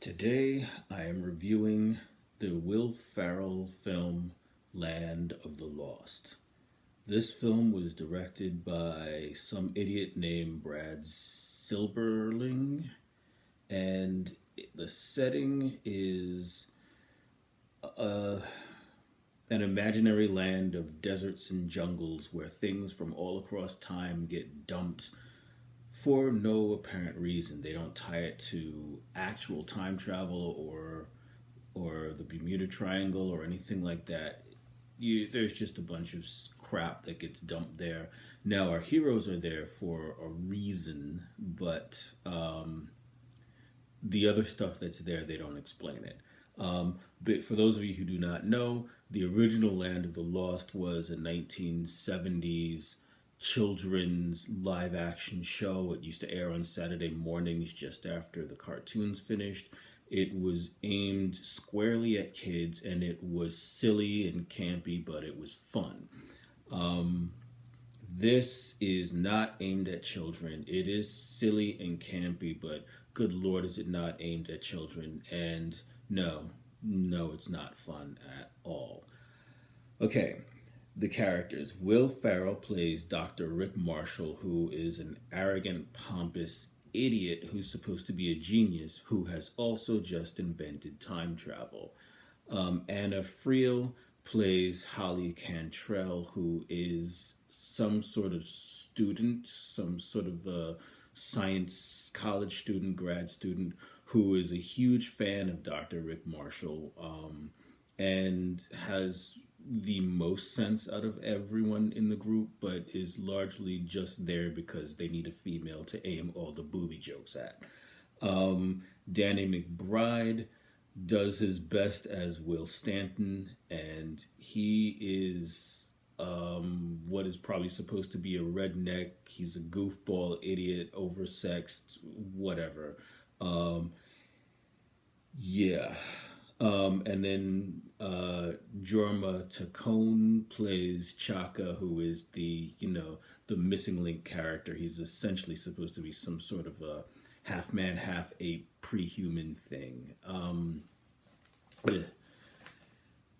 Today I am reviewing the Will Ferrell film Land of the Lost. This film was directed by some idiot named Brad Silberling, and the setting is uh, an imaginary land of deserts and jungles where things from all across time get dumped for no apparent reason. They don't tie it to actual time travel or the Bermuda Triangle or anything like that. There's just a bunch of crap that gets dumped there. Now our heroes are there for a reason, but the other stuff that's there, they don't explain it. But for those of you who do not know, the original Land of the Lost was a 1970s children's live action show. It used to air on Saturday mornings just after the cartoons finished. It was aimed squarely at kids, and it was silly and campy, but it was fun. This is not aimed at children. It is silly and campy, but good lord, is it not aimed at children? And no, it's not fun at all. Okay, the characters. Will Ferrell plays Dr. Rick Marshall, who is an arrogant, pompous idiot who's supposed to be a genius who has also just invented time travel. Anna Friel plays Holly Cantrell, who is some sort of student, some sort of science college student, grad student, who is a huge fan of Dr. Rick Marshall, and has the most sense out of everyone in the group, but is largely just there because they need a female to aim all the booby jokes at. Danny McBride does his best as Will Stanton, and he is what is probably supposed to be a redneck. He's a goofball, idiot, oversexed, whatever. Yeah. And then Jorma Tacone plays Chaka, who is the missing link character. He's essentially supposed to be some sort of a half man, half ape, pre-human thing.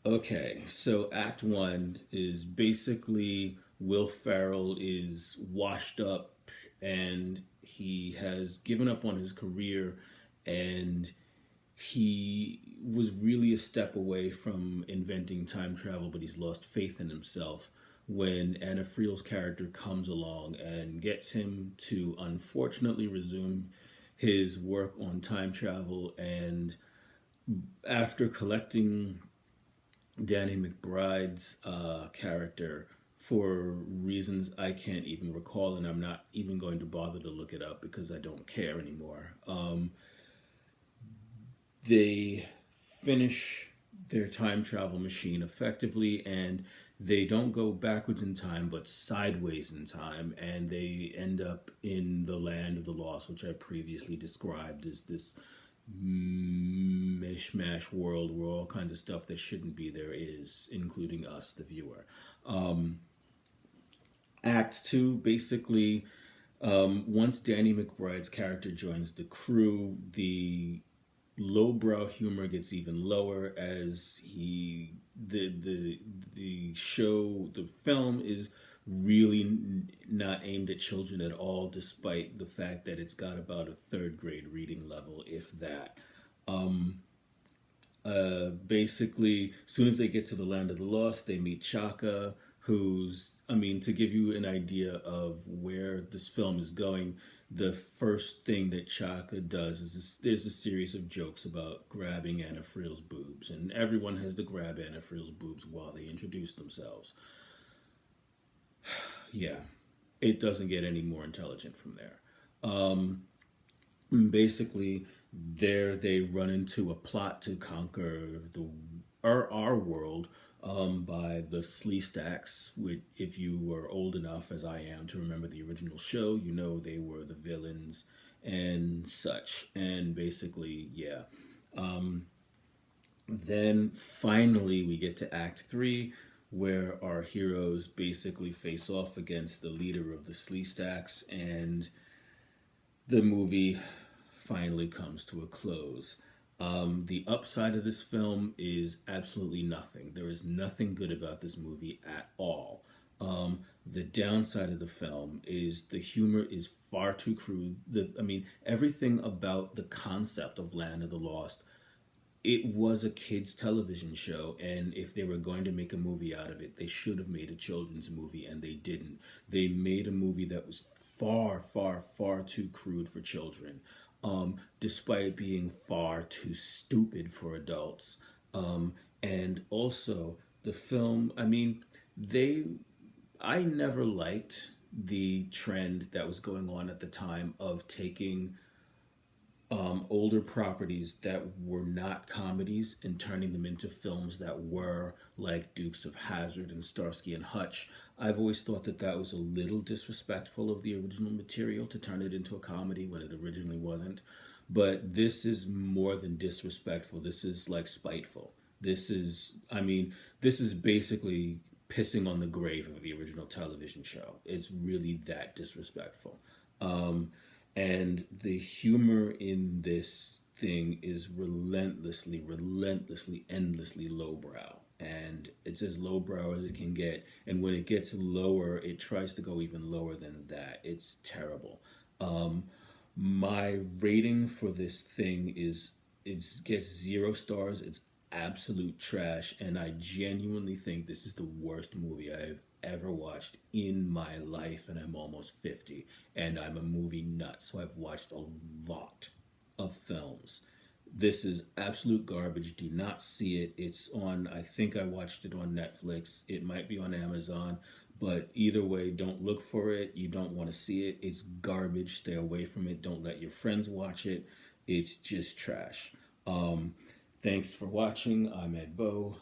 Okay, so Act One is basically Will Ferrell is washed up and he has given up on his career, and he was really a step away from inventing time travel, but he's lost faith in himself when Anna Friel's character comes along and gets him to unfortunately resume his work on time travel. And after collecting Danny McBride's character for reasons I can't even recall, and I'm not even going to bother to look it up because I don't care anymore. They finish their time travel machine effectively, and they don't go backwards in time but sideways in time, and they end up in the Land of the Lost, which I previously described as this mishmash world where all kinds of stuff that shouldn't be there is, including us, the viewer. Act two, basically, once Danny McBride's character joins the crew, the lowbrow humor gets even lower as the film is really not aimed at children at all, despite the fact that it's got about a third grade reading level, if that. Basically, as soon as they get to the Land of the Lost, they meet Chaka, to give you an idea of where this film is going, the first thing that Chaka does is there's a series of jokes about grabbing Anna Friel's boobs, and everyone has to grab Anna Friel's boobs while they introduce themselves. Yeah, it doesn't get any more intelligent from there. Basically, there they run into a plot to conquer our world by the Sleestaks. Which, if you were old enough, as I am, to remember the original show, you know they were the villains and such. And basically, yeah. Then finally, we get to Act Three, where our heroes basically face off against the leader of the Sleestaks, and the movie finally comes to a close. The upside of this film is absolutely nothing. There is nothing good about this movie at all. The downside of the film is the humor is far too crude. Everything about the concept of Land of the Lost, it was a kids' television show, and if they were going to make a movie out of it, they should have made a children's movie, and they didn't. They made a movie that was far, far, far too crude for children, despite being far too stupid for adults. And also, the film, they, I never liked the trend that was going on at the time of taking older properties that were not comedies and turning them into films that were like Dukes of Hazzard and Starsky and Hutch. I've always thought that that was a little disrespectful of the original material to turn it into a comedy when it originally wasn't. But this is more than disrespectful. This is like spiteful. This is basically pissing on the grave of the original television show. It's really that disrespectful. And the humor in this thing is relentlessly, relentlessly, endlessly lowbrow. And it's as lowbrow as it can get. And when it gets lower, it tries to go even lower than that. It's terrible. My rating for this thing is it gets 0 stars. It's absolute trash, and I genuinely think this is the worst movie I've ever watched in my life, and I'm almost 50, and I'm a movie nut, so I've watched a lot of films. This is absolute garbage. Do not see it. It's on, I think I watched it on Netflix. It might be on Amazon, but either way, don't look for it. You don't want to see it. It's garbage. Stay away from it. Don't let your friends watch it. It's just trash. Thanks for watching. I'm Ed Bow.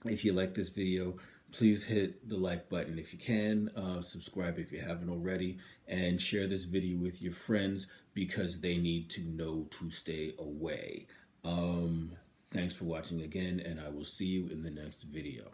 If you like this video, please hit the like button if you can. Subscribe if you haven't already. And share this video with your friends because they need to know to stay away. Thanks for watching again, and I will see you in the next video.